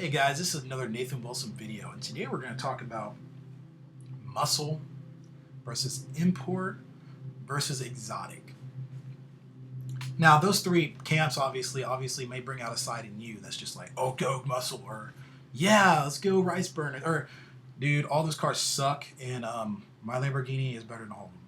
Hey guys, this is another Nathan Wilson video, and today we're going to talk about muscle versus import versus exotic. Now, those three camps obviously may bring out a side in you that's just like, oh, go muscle, or yeah, let's go rice burner, or dude, all those cars suck, and my Lamborghini is better than all of them.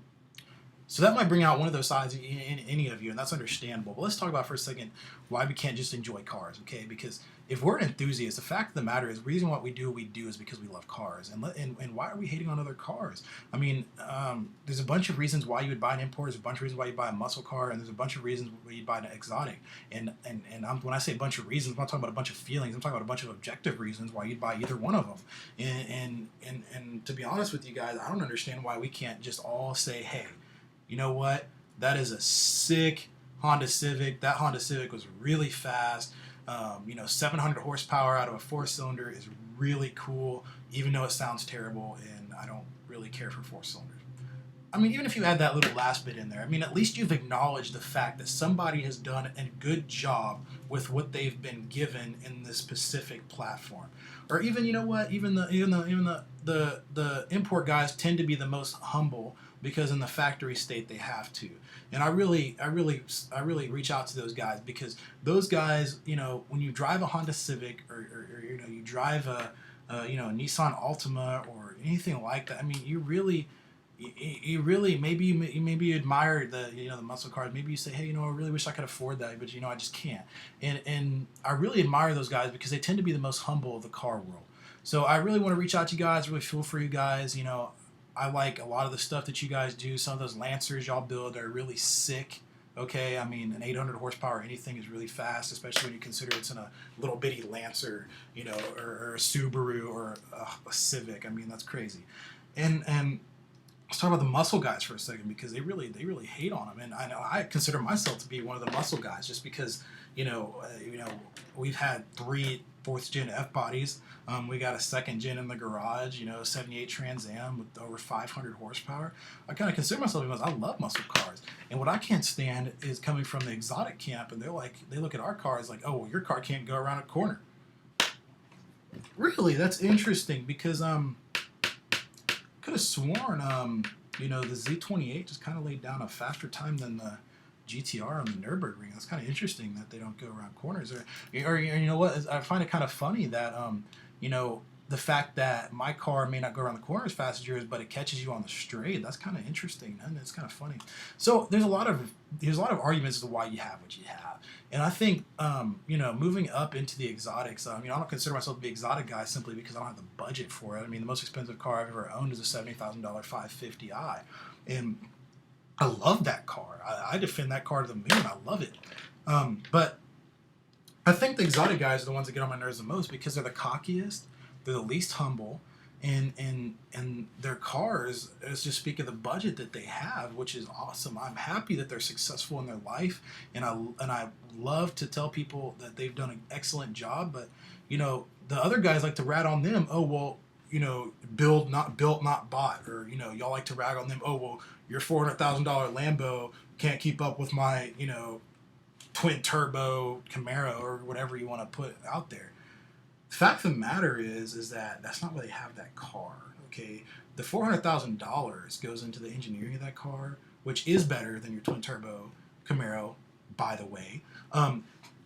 So that might bring out one of those sides in any of you, and that's understandable. But let's talk about for a second why we can't just enjoy cars, okay? Because if we're an enthusiast, the fact of the matter is, the reason what we do is because we love cars. And why are we hating on other cars? I mean, there's a bunch of reasons why you would buy an import. There's a bunch of reasons why you buy a muscle car, and there's a bunch of reasons why you buy an exotic. When I say a bunch of reasons, I'm not talking about a bunch of feelings. I'm talking about a bunch of objective reasons why you'd buy either one of them. And to be honest with you guys, I don't understand why we can't just all say, hey, you know what? That is a sick Honda Civic. That Honda Civic was really fast. 700 horsepower out of a 4-cylinder is really cool, even though it sounds terrible, and I don't really care for 4-cylinders. I mean, even if you add that little last bit in there, I mean, at least you've acknowledged the fact that somebody has done a good job with what they've been given in this specific platform. Or even, you know what? Even the import guys tend to be the most humble because in the factory state they have to. And I really reach out to those guys, because those guys, when you drive a Honda Civic or you drive a Nissan Altima or anything like that, I mean, you really maybe you admire the muscle cars. Maybe you say, hey, I really wish I could afford that, but I just can't. And I really admire those guys because they tend to be the most humble of the car world. So I really want to reach out to you guys, really feel for you guys. I like a lot of the stuff that you guys do. Some of those Lancers y'all build are really sick. Okay, I mean, an 800 horsepower anything is really fast, especially when you consider it's in a little bitty Lancer, or a Subaru or a Civic. I mean, that's crazy. And let's talk about the muscle guys for a second, because they really hate on them. And I consider myself to be one of the muscle guys, just because we've had 3 4th-gen F bodies. We got a 2nd-gen in the garage, 78 Trans Am with over 500 horsepower. I kind of consider myself, because I love muscle cars. And what I can't stand is coming from the exotic camp, and they look at our cars like, oh, well, your car can't go around a corner. Really, that's interesting, because could have sworn the Z28 just kind of laid down a faster time than the GTR on the Nürburgring. That's kind of interesting that they don't go around corners. Or you know what? I find it kind of funny that the fact that my car may not go around the corner as fast as yours, but it catches you on the straight. That's kind of interesting, and it's kind of funny. So there's a lot of arguments as to why you have what you have, and I think moving up into the exotics. I don't consider myself to be an exotic guy simply because I don't have the budget for it. I mean, the most expensive car I've ever owned is a $70,000 550i, and I love that car. I defend that car to the moon. I love it. But I think the exotic guys are the ones that get on my nerves the most, because they're the cockiest, they're the least humble, and their cars just speak of the budget that they have, which is awesome. I'm happy that they're successful in their life, and I love to tell people that they've done an excellent job. But the other guys like to rat on them. Oh, well, build not built, not bought, or y'all like to rag on them. Oh, well, your $400,000 Lambo can't keep up with my twin turbo Camaro, or whatever you want to put out there. The fact of the matter is that that's not why they have that car. Okay, the $400,000 goes into the engineering of that car, which is better than your twin turbo Camaro, by the way.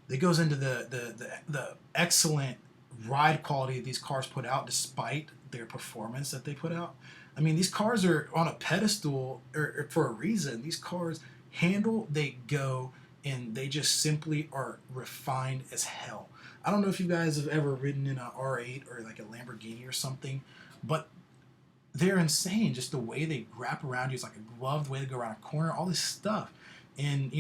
It goes into the excellent ride quality these cars put out, despite their performance that they put out. I mean, these cars are on a pedestal or for a reason. These cars handle, they go, and they just simply are refined as hell. I don't know if you guys have ever ridden in a R8 or like a Lamborghini or something, but they're insane. Just the way they wrap around you, it's like a gloved way to go around a corner, all this stuff. And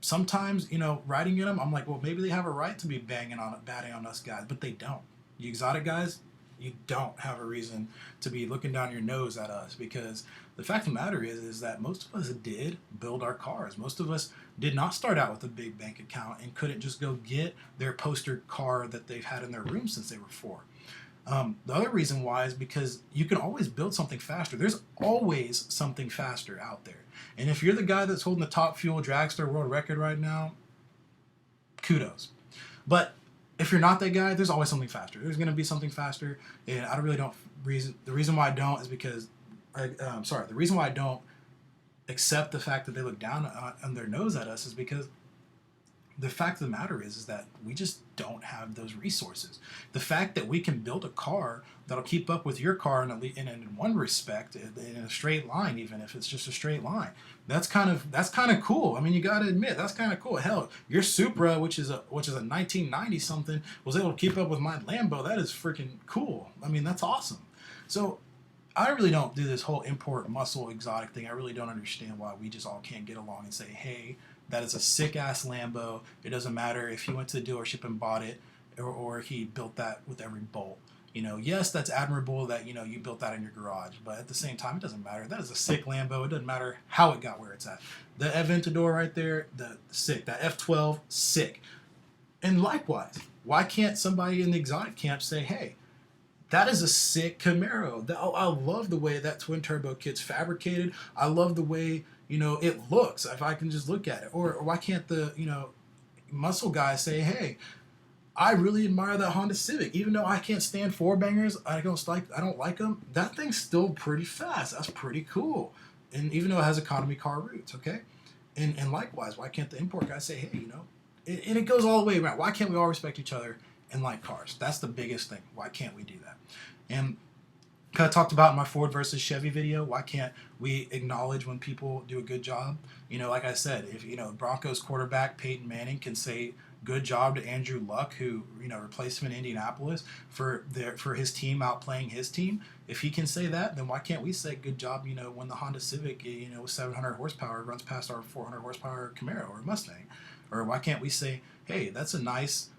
sometimes, riding in them, I'm like, well, maybe they have a right to be batting on us guys, but they don't. You exotic guys, you don't have a reason to be looking down your nose at us, because the fact of the matter is that most of us did build our cars. Most of us did not start out with a big bank account and couldn't just go get their poster car that they've had in their room since they were 4. The other reason why is because you can always build something faster. There's always something faster out there. And if you're the guy that's holding the Top Fuel Dragster world record right now, kudos. But if you're not that guy, there's always something faster. There's going to be something faster, and I really don't the reason why I don't is because the reason why I don't accept the fact that they look down on their nose at us is because the fact of the matter is that we just don't have those resources. The fact that we can build a car that'll keep up with your car in one respect, in a straight line, even if it's just a straight line, that's kind of cool. I mean, you got to admit that's kind of cool. Hell, your Supra, which is a 1990 something, was able to keep up with my Lambo. That is freaking cool. I mean, that's awesome. So I really don't do this whole import muscle exotic thing. I really don't understand why we just all can't get along and say, hey, that is a sick ass Lambo. It doesn't matter if he went to the dealership and bought it, or he built that with every bolt. You know, yes, that's admirable that, you know, you built that in your garage, but at the same time, it doesn't matter. That is a sick Lambo. It doesn't matter how it got where it's at. The Aventador right there, sick. That F12, sick. And likewise, why can't somebody in the exotic camp say, hey, that is a sick Camaro. I love the way that twin turbo kit's fabricated. I love the way, you know, it looks, if I can just look at it. Or why can't the, you know, muscle guy say, hey, I really admire that Honda Civic. Even though I can't stand four bangers, I don't like them, that thing's still pretty fast. That's pretty cool. And even though it has economy car roots, okay? And likewise, why can't the import guy say, hey, you know, and it goes all the way around. Why can't we all respect each other and like cars? That's the biggest thing. Why can't we do that? And kind of talked about in my Ford versus Chevy video, why can't we acknowledge when people do a good job? You know, like I said, if, you know, Broncos quarterback Peyton Manning can say good job to Andrew Luck, who, you know, replaced him in Indianapolis for his team outplaying his team. If he can say that, then why can't we say good job, you know, when the Honda Civic, you know, with 700 horsepower runs past our 400 horsepower Camaro or Mustang? Or why can't we say, hey, that is a nice,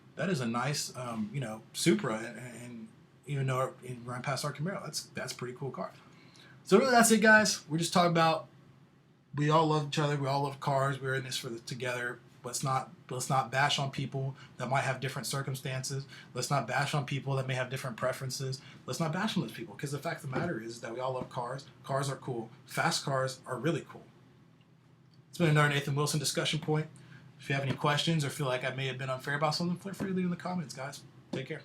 you know, Supra, and even though it ran past our Camaro, that's a pretty cool car. So really, that's it, guys. We're just talking about, we all love each other. We all love cars. We're in this together. Let's not bash on people that might have different circumstances. Let's not bash on people that may have different preferences. Let's not bash on those people, because the fact of the matter is that we all love cars. Cars are cool. Fast cars are really cool. It's been another Nathan Wilson discussion point. If you have any questions or feel like I may have been unfair about something, feel free to leave in the comments, guys. Take care.